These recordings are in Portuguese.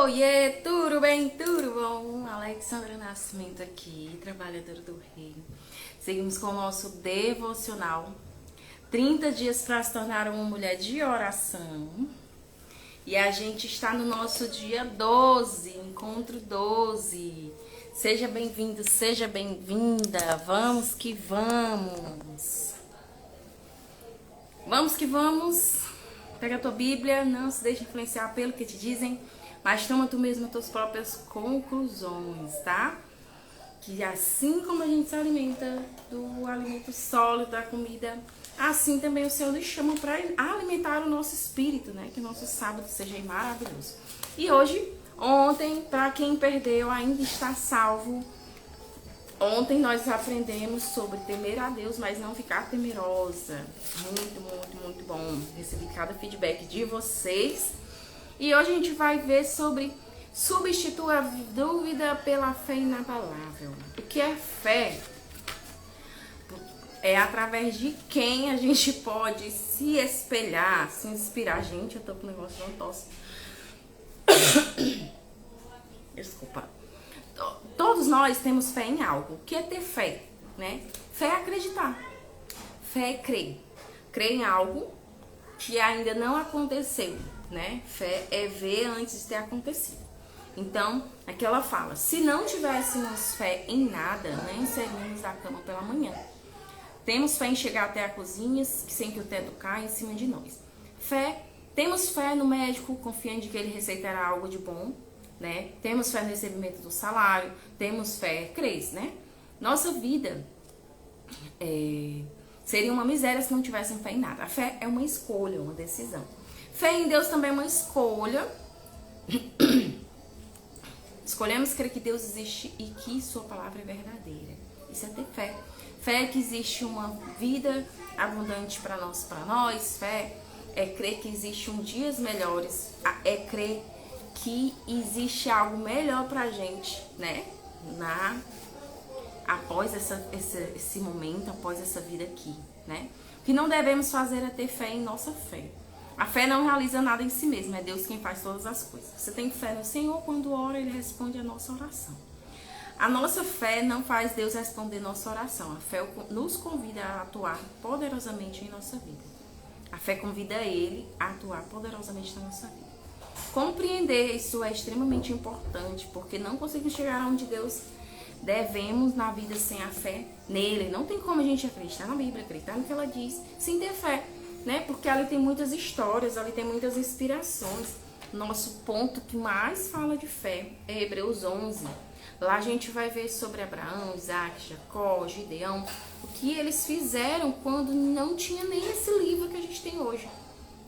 Oiê, tudo bem? Tudo bom? Alexandra Nascimento aqui, trabalhadora do reino. Seguimos com o nosso devocional 30 dias para se tornar uma mulher de oração. E a gente está no nosso dia 12, encontro 12. Seja bem-vindo, seja bem-vinda. Vamos que vamos. Vamos que vamos. Pega a tua Bíblia, não se deixe influenciar pelo que te dizem, mas toma tu mesmo as tuas próprias conclusões, tá? Que assim como a gente se alimenta do alimento sólido, da comida, assim também o Senhor nos chama para alimentar o nosso espírito, né? Que o nosso sábado seja maravilhoso. E hoje, ontem, para quem perdeu, ainda está salvo. Ontem nós aprendemos sobre temer a Deus, mas não ficar temerosa. Muito bom. Recebi cada feedback de vocês. E hoje a gente vai ver sobre substituir a dúvida pela fé inabalável. O que é fé? É através de quem a gente pode se espelhar, se inspirar. Gente, eu tô com um negócio de uma tosse. Desculpa. Todos nós temos fé em algo. O que é ter fé, né? Fé é acreditar. Fé é crer. Crer em algo que ainda não aconteceu, né? Fé é ver antes de ter acontecido. Então, aqui ela fala, se não tivéssemos fé em nada, nem sairíamos da cama pela manhã. Temos fé em chegar até a cozinha sem que o teto caia em cima de nós. Temos fé no médico, confiando de que ele receitará algo de bom, né? Temos fé no recebimento do salário, temos fé, crês, né? Nossa vida seria uma miséria se não tivéssemos fé em nada. A fé é uma escolha, uma decisão. Fé em Deus também é uma escolha. Escolhemos crer que Deus existe e que sua palavra é verdadeira. Isso é ter fé. Fé é que existe uma vida abundante para nós. Fé é crer que existe dias melhores. É crer que existe algo melhor pra gente, né? Após esse momento, após essa vida aqui, né? O que não devemos fazer é ter fé em nossa fé. A fé não realiza nada em si mesma, é Deus quem faz todas as coisas. Você tem fé no Senhor, quando ora, Ele responde a nossa oração. A nossa fé não faz Deus responder nossa oração. A fé nos convida a atuar poderosamente em nossa vida. A fé convida Ele a atuar poderosamente na nossa vida. Compreender isso é extremamente importante, porque não conseguimos chegar onde Deus devemos na vida sem a fé nele. Não tem como a gente acreditar na Bíblia, acreditar no que ela diz, sem ter fé, né? Porque ali tem muitas histórias, ali tem muitas inspirações. Nosso ponto que mais fala de fé é Hebreus 11. Lá a gente vai ver sobre Abraão, Isaac, Jacó, Gideão, o que eles fizeram quando não tinha nem esse livro que a gente tem hoje.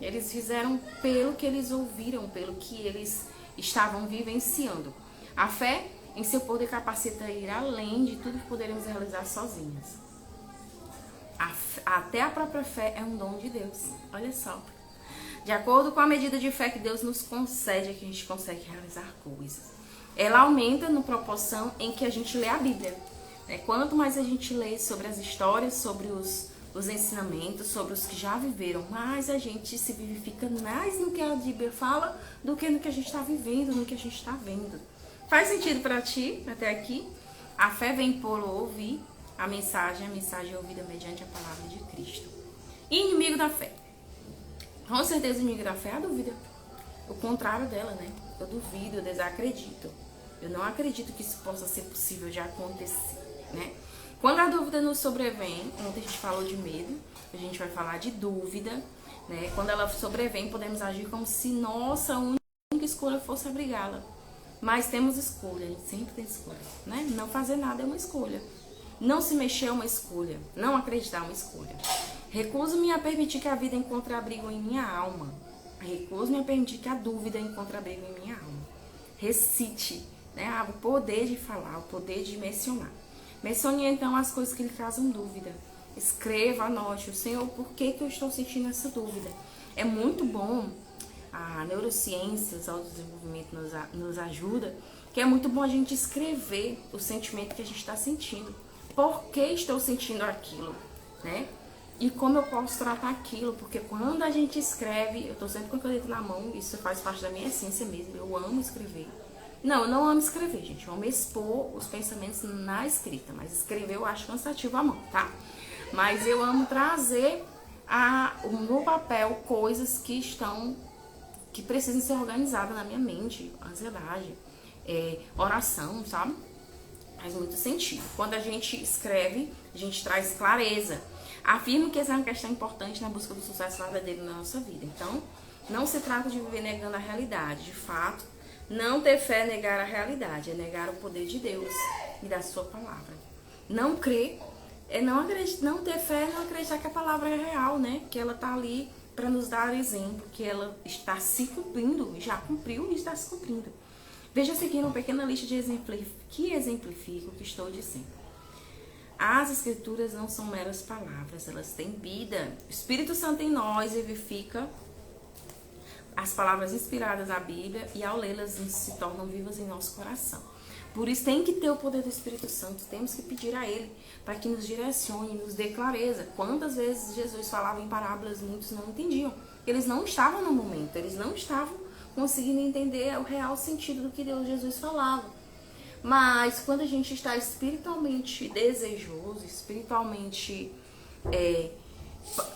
Eles fizeram pelo que eles ouviram, pelo que eles estavam vivenciando. A fé em seu poder capacita a ir além de tudo que poderíamos realizar sozinhas. Até a própria fé é um dom de Deus. Olha só. De acordo com a medida de fé que Deus nos concede, é que a gente consegue realizar coisas. Ela aumenta na proporção em que a gente lê a Bíblia. Quanto mais a gente lê sobre as histórias, sobre os ensinamentos, sobre os que já viveram, mais a gente se vivifica mais no que a Bíblia fala do que no que a gente está vivendo, no que a gente está vendo. Faz sentido para ti até aqui? A fé vem por ouvir a mensagem é ouvida mediante a palavra de Cristo. E inimigo da fé? Com certeza o inimigo da fé é a dúvida. O contrário dela, né? Eu duvido, eu desacredito. Eu não acredito que isso possa ser possível de acontecer, né? Quando a dúvida nos sobrevém, ontem a gente falou de medo, a gente vai falar de dúvida, né? Quando ela sobrevém, podemos agir como se nossa única escolha fosse abrigá-la. Mas temos escolha, a gente sempre tem escolha, né? Não fazer nada é uma escolha. Não se mexer é uma escolha. Não acreditar é uma escolha. Recuso-me a permitir que a vida encontre abrigo em minha alma. Recuso-me a permitir que a dúvida encontre abrigo em minha alma. Recite, né? O poder de falar, o poder de mencionar. Mencione então as coisas que lhe causam dúvida. Escreva, anote, Senhor, por que eu estou sentindo essa dúvida? É muito bom, a neurociências, o desenvolvimento nos ajuda, que é muito bom a gente escrever o sentimento que a gente está sentindo. Por que estou sentindo aquilo, né? E como eu posso tratar aquilo, porque quando a gente escreve, eu tô sempre com a caneta na mão, isso faz parte da minha essência mesmo, eu amo escrever. Não, eu não amo escrever, gente, eu amo expor os pensamentos na escrita, mas escrever eu acho cansativo a mão, tá? Mas eu amo trazer no papel coisas que precisam ser organizadas na minha mente, ansiedade, oração, sabe? Faz muito sentido. Quando a gente escreve, a gente traz clareza. Afirmo que essa é uma questão importante na busca do sucesso verdadeiro na nossa vida. Então, não se trata de viver negando a realidade. De fato, não ter fé é negar a realidade, é negar o poder de Deus e da sua palavra. Não crer é não ter fé, é não acreditar que a palavra é real, né? Que ela está ali para nos dar exemplo, que ela está se cumprindo, já cumpriu e está se cumprindo. Veja a seguir uma pequena lista de exemplos que exemplifica o que estou dizendo. As escrituras não são meras palavras, elas têm vida. O Espírito Santo em nós vivifica as palavras inspiradas da Bíblia e ao lê-las se tornam vivas em nosso coração. Por isso tem que ter o poder do Espírito Santo, temos que pedir a Ele para que nos direcione, nos dê clareza. Quantas vezes Jesus falava em parábolas, muitos não entendiam. Eles não estavam no momento, eles não estavam conseguindo entender o real sentido do que Jesus falava. Mas quando a gente está espiritualmente desejoso, espiritualmente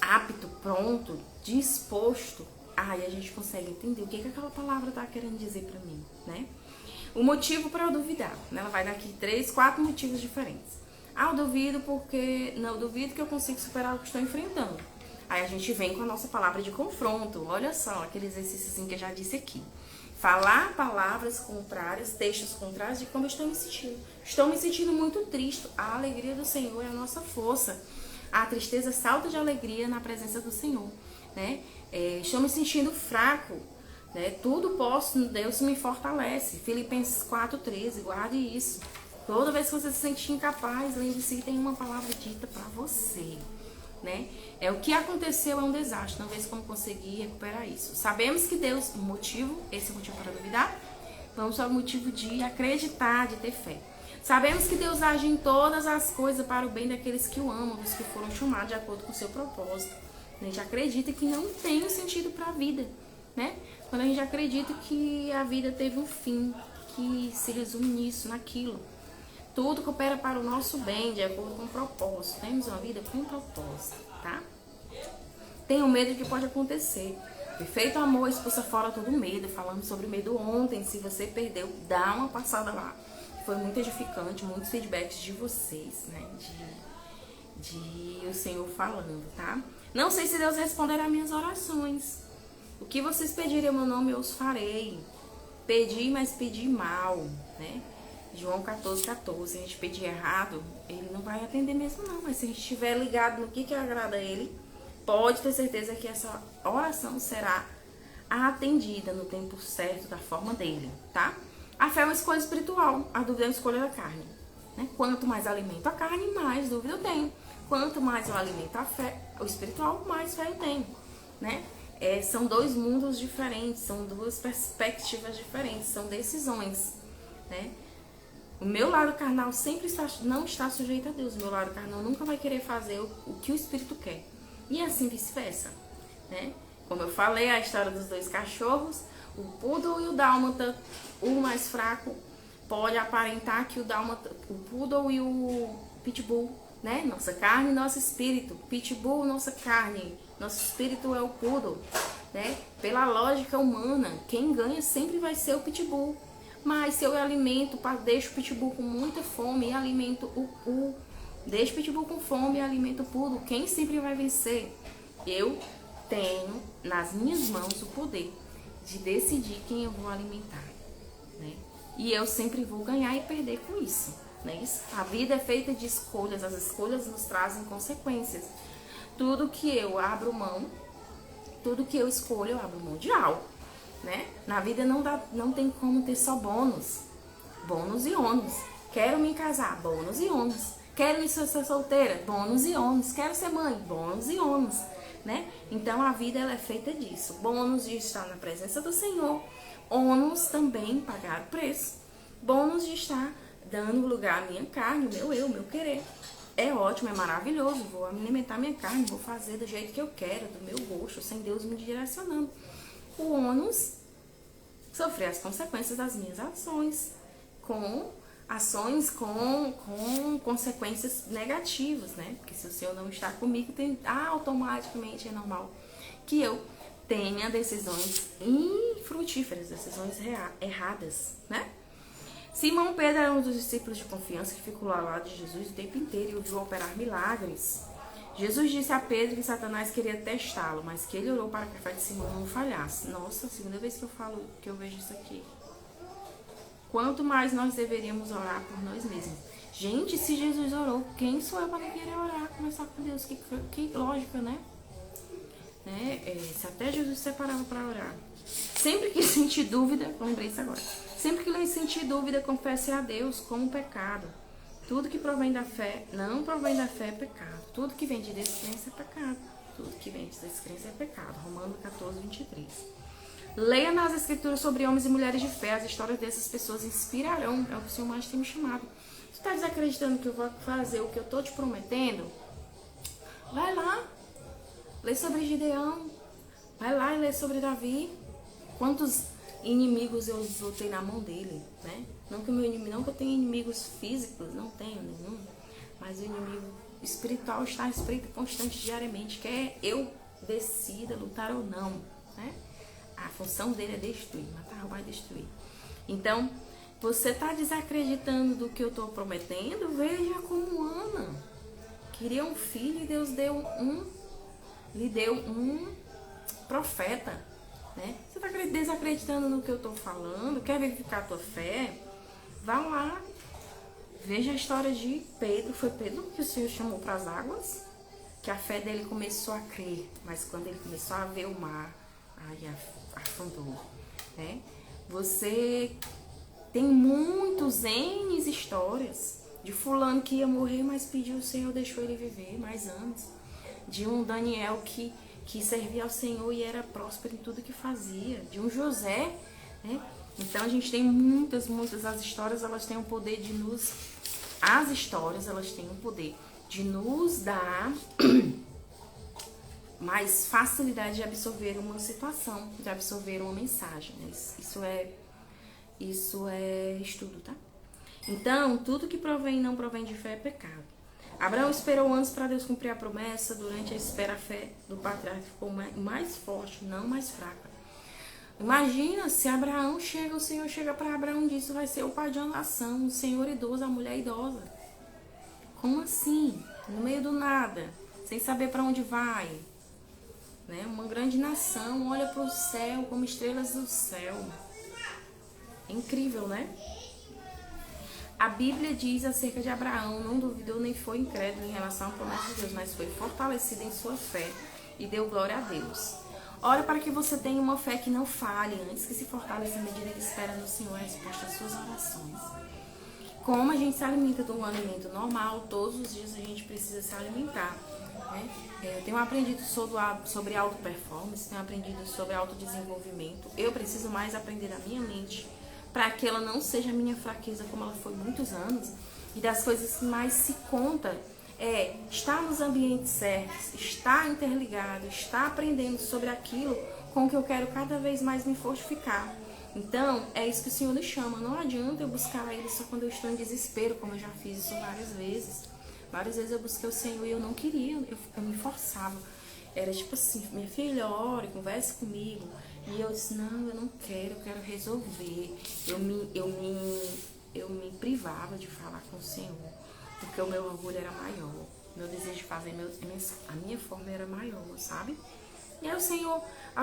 apto, pronto, disposto, aí a gente consegue entender o que aquela palavra está querendo dizer para mim, né? O motivo para eu duvidar, né? Ela vai dar aqui 3, 4 motivos diferentes. Eu duvido porque não duvido que eu consigo superar o que estou enfrentando. Aí a gente vem com a nossa palavra de confronto. Olha só, aquele exercício que eu já disse aqui. Falar palavras contrárias, textos contrários de como eu estou me sentindo. Estou me sentindo muito triste. A alegria do Senhor é a nossa força. A tristeza salta de alegria na presença do Senhor, né? Estou me sentindo fraco, né? Tudo posso, Deus me fortalece. Filipenses 4:13, guarde isso. Toda vez que você se sentir incapaz, lembre-se que tem uma palavra dita para você, né? O que aconteceu é um desastre, não vejo como conseguir recuperar isso. Sabemos que Deus, esse é o motivo para duvidar. Vamos ao motivo de acreditar, de ter fé. Sabemos que Deus age em todas as coisas para o bem daqueles que o amam, dos que foram chamados de acordo com o seu propósito. A gente acredita que não tem um sentido para a vida, né? Quando a gente acredita que a vida teve um fim, que se resume nisso, naquilo. Tudo coopera para o nosso bem, de acordo com o propósito. Temos uma vida com propósito, tá? Tenho medo do que pode acontecer. Perfeito amor expulsa fora todo medo. Falamos sobre medo ontem. Se você perdeu, dá uma passada lá. Foi muito edificante, muitos feedbacks de vocês, né? De o Senhor falando, tá? Não sei se Deus responderá minhas orações. O que vocês pedirem em meu nome, eu os farei. Pedi, mas pedi mal, né? João 14:14. Se a gente pedir errado, ele não vai atender mesmo não. Mas se a gente estiver ligado no que agrada a ele, pode ter certeza que essa oração será atendida no tempo certo, da forma dele, tá? A fé é uma escolha espiritual, a dúvida é uma escolha da carne, né? Quanto mais alimento a carne, mais dúvida eu tenho. Quanto mais eu alimento a fé, o espiritual, mais fé eu tenho, né? São dois mundos diferentes, são duas perspectivas diferentes, são decisões, né? O meu lado carnal sempre não está sujeito a Deus. O meu lado carnal nunca vai querer fazer o que o Espírito quer. E assim vice-versa, né? Como eu falei, a história dos dois cachorros, o poodle e o dálmata, o mais fraco pode aparentar que o poodle e o pitbull, né? Nossa carne e nosso espírito. Pitbull, nossa carne. Nosso espírito é o poodle, né? Pela lógica humana, quem ganha sempre vai ser o pitbull. Mas se eu alimento, deixo o pitbull com muita fome e alimento deixo o pitbull com fome e alimento o poodle, quem sempre vai vencer? Eu tenho nas minhas mãos o poder de decidir quem eu vou alimentar, né? E eu sempre vou ganhar e perder com isso, né? A vida é feita de escolhas, as escolhas nos trazem consequências. Tudo que eu abro mão, tudo que eu escolho, eu abro mão de algo, né? Na vida não tem como ter só bônus e ônus. Quero me casar, bônus e ônus. Quero ser solteira, bônus e ônus. Quero ser mãe, bônus e ônus, né? Então a vida ela é feita disso. Bônus de estar na presença do Senhor, ônus também pagar o preço. Bônus de estar dando lugar à minha carne, o meu querer. é ótimo, é maravilhoso, vou alimentar minha carne, vou fazer do jeito que eu quero, do meu gosto, sem Deus me direcionando. O ônus, sofrer as consequências das minhas ações, com consequências negativas, né? Porque se o Senhor não está comigo, automaticamente é normal que eu tenha decisões infrutíferas, decisões erradas, né? Simão Pedro era um dos discípulos de confiança que ficou ao lado de Jesus o tempo inteiro e o viu operar milagres. Jesus disse a Pedro que Satanás queria testá-lo, mas que ele orou para que a fé de Simão não falhasse. Nossa, segunda vez que eu vejo isso aqui. Quanto mais nós deveríamos orar por nós mesmos. Gente, se Jesus orou, quem sou eu para não querer orar, conversar com Deus? Que lógica, né? Se até Jesus se separava para orar. Sempre que sentir dúvida, lembrei isso agora. Sempre que sentir dúvida, confesse a Deus como pecado. Tudo que provém da fé, não provém da fé é pecado. Tudo que vem de descrença é pecado. Tudo que vem de descrença é pecado. Romanos 14, 23. Leia nas escrituras sobre homens e mulheres de fé. As histórias dessas pessoas inspirarão. É o que o Senhor mais tem me chamado. Tu está desacreditando que eu vou fazer o que eu estou te prometendo? Vai lá. Lê sobre Gideão. Vai lá e lê sobre Davi. Quantos inimigos eu botei na mão dele, né? Não que eu tenha inimigos físicos, não tenho nenhum. Mas o inimigo espiritual está espreita constante diariamente. Quer eu decida lutar ou não, né? A função dele é destruir, matar, roubar e destruir. Então, você está desacreditando do que eu estou prometendo? Veja como Ana queria um filho e Deus lhe deu um profeta, né? Você está desacreditando no que eu estou falando? Quer verificar a tua fé? Vá lá, veja a história de Pedro. Foi Pedro que o Senhor chamou para as águas, que a fé dele começou a crer, mas quando ele começou a ver o mar, aí afundou, né? Você tem muitos N histórias de fulano que ia morrer, mas pediu, o Senhor deixou ele viver mais anos. De um Daniel que servia ao Senhor e era próspero em tudo que fazia. De um José, né? Então a gente tem muitas, as histórias, elas têm o poder de nos... As histórias, elas têm o poder de nos dar mais facilidade de absorver uma situação, de absorver uma mensagem. Isso é estudo, tá? Então, tudo que provém e não provém de fé é pecado. Abraão esperou anos para Deus cumprir a promessa. Durante a espera, a fé do patriarca ficou mais forte, não mais fraca. Imagina se o Senhor chega para Abraão e diz: vai ser o pai de uma nação, o Senhor idoso, a mulher idosa. Como assim? No meio do nada, sem saber para onde vai. Né? Uma grande nação olha para o céu como estrelas do céu. É incrível, né? A Bíblia diz acerca de Abraão: não duvidou nem foi incrédulo em relação à promessa de Deus, mas foi fortalecido em sua fé e deu glória a Deus. Ora para que você tenha uma fé que não falhe, antes que se fortaleça à medida que espera no Senhor a resposta às suas orações. Como a gente se alimenta de um alimento normal, todos os dias a gente precisa se alimentar. Né? Eu tenho aprendido sobre auto-performance, tenho aprendido sobre autodesenvolvimento. Eu preciso mais aprender a minha mente, para que ela não seja a minha fraqueza como ela foi muitos anos. E das coisas que mais se conta é estar nos ambientes certos, estar interligado, estar aprendendo sobre aquilo com que eu quero cada vez mais me fortificar. Então, é isso que o Senhor nos chama. Não adianta eu buscar Ele só quando eu estou em desespero, como eu já fiz isso várias vezes. Várias vezes eu busquei o Senhor e eu não queria, eu me forçava. Era tipo assim: minha filha, ore, converse comigo. E eu disse: não, eu não quero, eu quero resolver. Eu me privava de falar com o Senhor, porque o meu orgulho era maior. Meu desejo de fazer a minha forma era maior, sabe? E aí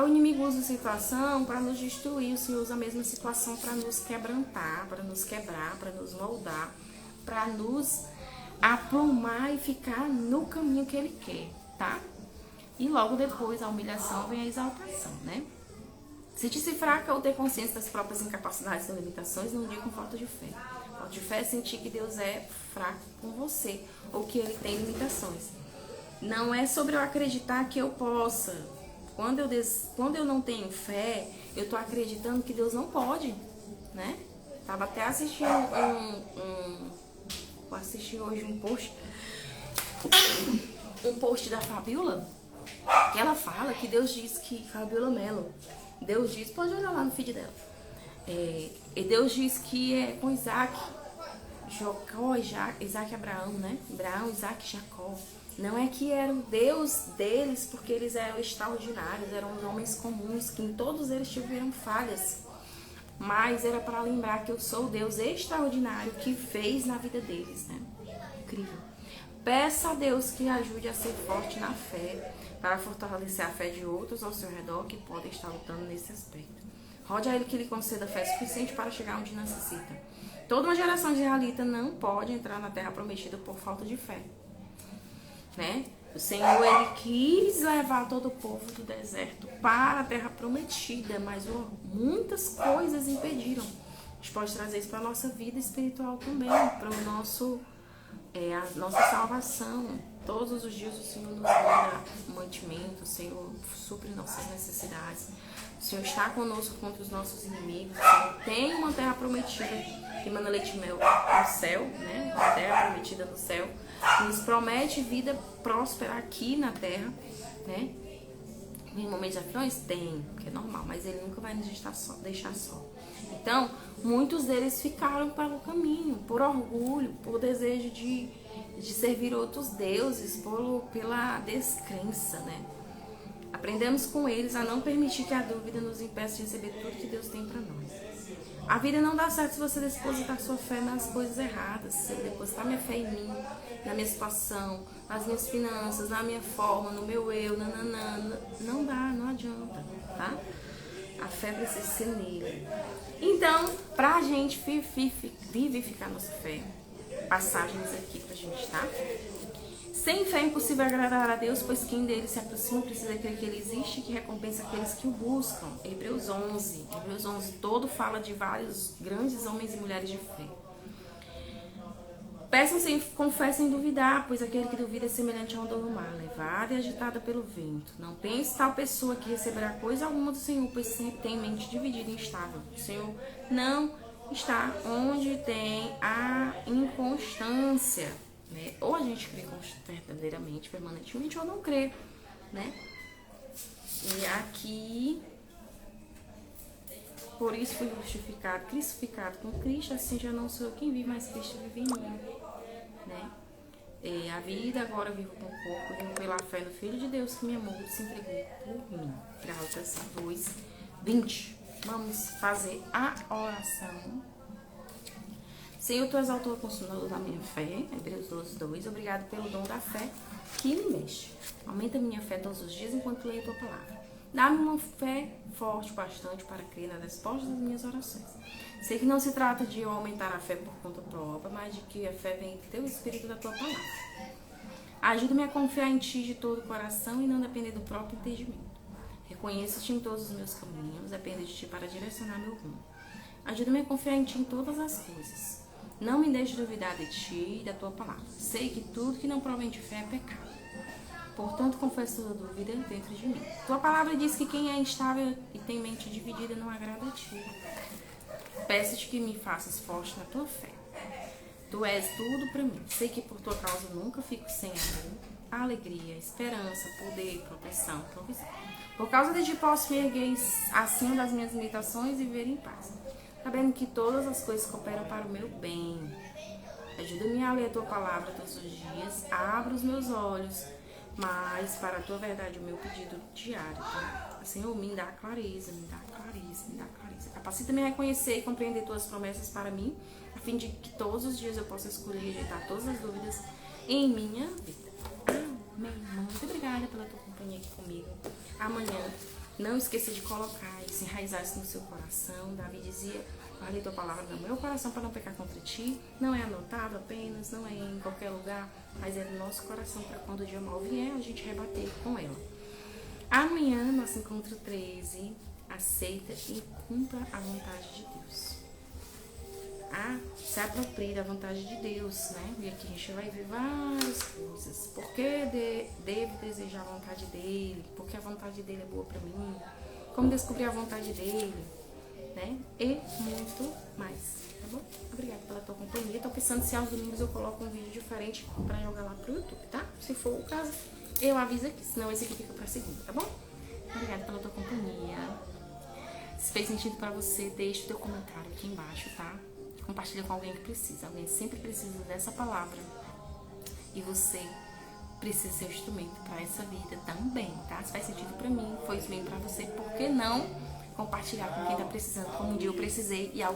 o inimigo usa a situação para nos destruir. O Senhor usa a mesma situação para nos quebrantar, para nos quebrar, para nos moldar, para nos aprumar e ficar no caminho que Ele quer, tá? E logo depois a humilhação vem a exaltação, né? Sentir-se fraca ou ter consciência das próprias incapacidades e limitações não diga com falta de fé. Falta de fé é sentir que Deus é fraco com você ou que Ele tem limitações. Não é sobre eu acreditar que eu possa. Quando eu não tenho fé, eu tô acreditando que Deus não pode, né? Tava até assistindo vou assistir hoje um post um post da Fabiola, que ela fala que Deus diz que, Fabiola Mello, Deus diz, pode olhar lá no feed dela, e Deus diz que é com Isaac, Jacó, Isaac e Abraão, né? Abraão, Isaac e Jacó. Não é que era o Deus deles porque eles eram extraordinários, eram homens comuns, que em todos eles tiveram falhas. Mas era para lembrar que eu sou o Deus extraordinário que fez na vida deles, né? Incrível. Peça a Deus que ajude a ser forte na fé, para fortalecer a fé de outros ao seu redor que podem estar lutando nesse aspecto. Rode a Ele que lhe conceda fé suficiente para chegar onde necessita. Toda uma geração de israelita não pode entrar na terra prometida por falta de fé, né? O Senhor, Ele quis levar todo o povo do deserto para a terra prometida, mas muitas coisas impediram. A gente pode trazer isso para a nossa vida espiritual também, para o nosso, a nossa salvação. Todos os dias o Senhor nos dá mantimento, o Senhor supre nossas necessidades. O Senhor está conosco contra os nossos inimigos. O Senhor tem uma terra prometida que manda leite e mel no céu, né? Uma terra prometida no céu. Nos promete vida próspera aqui na terra, né? Em momentos de aflições? Tem, que é normal, mas Ele nunca vai nos deixar só. Então, muitos deles ficaram pelo caminho, por orgulho, por desejo de servir outros deuses, pela descrença, né? Aprendemos com eles a não permitir que a dúvida nos impeça de receber tudo que Deus tem para nós. A vida não dá certo se você depositar sua fé nas coisas erradas. Se eu depositar minha fé em mim, na minha situação, nas minhas finanças, na minha forma, no meu eu, não dá, não adianta, tá? A fé precisa ser nele. Então, pra gente vivificar nossa fé, passagens aqui pra gente, tá? Sem fé é impossível agradar a Deus, pois quem dele se aproxima precisa crer que ele existe e que recompensa aqueles que o buscam. Hebreus 11 todo fala de vários grandes homens e mulheres de fé. Peçam sem confessem sem duvidar, pois aquele que duvida é semelhante a onda do mar, levada e agitada pelo vento. Não pense tal pessoa que receberá coisa alguma do Senhor, pois sempre tem mente dividida e instável. O Senhor não está onde tem a inconstância. Né? Ou a gente crê verdadeiramente, permanentemente, ou não crê, né? E aqui, por isso fui justificado, crucificado com Cristo, assim já não sou eu quem vive, mas Cristo vive em mim, né? E a vida agora eu vivo com o corpo, vivo pela fé no Filho de Deus que me amou e se entregou por mim. Gálatas 2:20. Vamos fazer a oração. Senhor, Tu és autor e consumador da minha fé, Hebreus 12:2. Obrigado pelo dom da fé que me mexe. Aumenta a minha fé todos os dias enquanto leio a Tua palavra. Dá-me uma fé forte bastante para crer nas respostas das minhas orações. Sei que não se trata de eu aumentar a fé por conta própria, mas de que a fé vem do Teu Espírito da Tua palavra. Ajuda-me a confiar em Ti de todo o coração e não depender do próprio entendimento. Reconheço-Te em todos os meus caminhos, dependo de Ti para direcionar meu rumo. Ajuda-me a confiar em Ti em todas as coisas. Não me deixe duvidar de Ti e da Tua palavra. Sei que tudo que não provém de fé é pecado. Portanto, confesso toda dúvida dentro de mim. Tua palavra diz que quem é instável e tem mente dividida não agrada a Ti. Peço-te que me faças forte na Tua fé. Tu és tudo para mim. Sei que por Tua causa eu nunca fico sem amor, alegria, esperança, poder, proteção, provisão. Por causa de Ti posso me erguer acima das minhas limitações e viver em paz, sabendo que todas as coisas cooperam para o meu bem. Ajuda-me a ler a Tua palavra todos os dias. Abra os meus olhos, mas para a Tua verdade, o meu pedido diário, tá? Senhor, me dá clareza, me dá clareza, me dá clareza. Capacita-me a reconhecer e compreender Tuas promessas para mim, a fim de que todos os dias eu possa escolher e rejeitar todas as dúvidas em minha vida. Amém. Muito obrigada pela Tua companhia aqui comigo. Amanhã, não esqueça de colocar isso, enraizar isso no seu coração. Davi dizia, guardei Tua palavra no meu coração para não pecar contra Ti. Não é anotado apenas, não é em qualquer lugar, mas é no nosso coração para quando o dia mal vier, a gente rebater com ela. Amanhã, nosso encontro 13, aceita e cumpra a vontade de Deus. Se aproprie da vontade de Deus, né? E aqui a gente vai ver várias coisas. Por que devo desejar a vontade dele? Porque a vontade dele é boa pra mim? Como descobrir a vontade dele? Né? E muito mais, tá bom? Obrigada pela tua companhia. Tô pensando se aos domingos eu coloco um vídeo diferente pra jogar lá pro YouTube, tá? Se for o caso, eu aviso aqui, senão esse aqui fica pra segunda, tá bom? Obrigada pela tua companhia. Se fez sentido pra você, deixa o teu comentário aqui embaixo, tá? Compartilha com alguém que precisa. Alguém sempre precisa dessa palavra. E você precisa ser o instrumento pra essa vida também, tá? Se faz sentido pra mim, foi bem pra você, por que não compartilhar com quem tá precisando, como um dia eu precisei e algo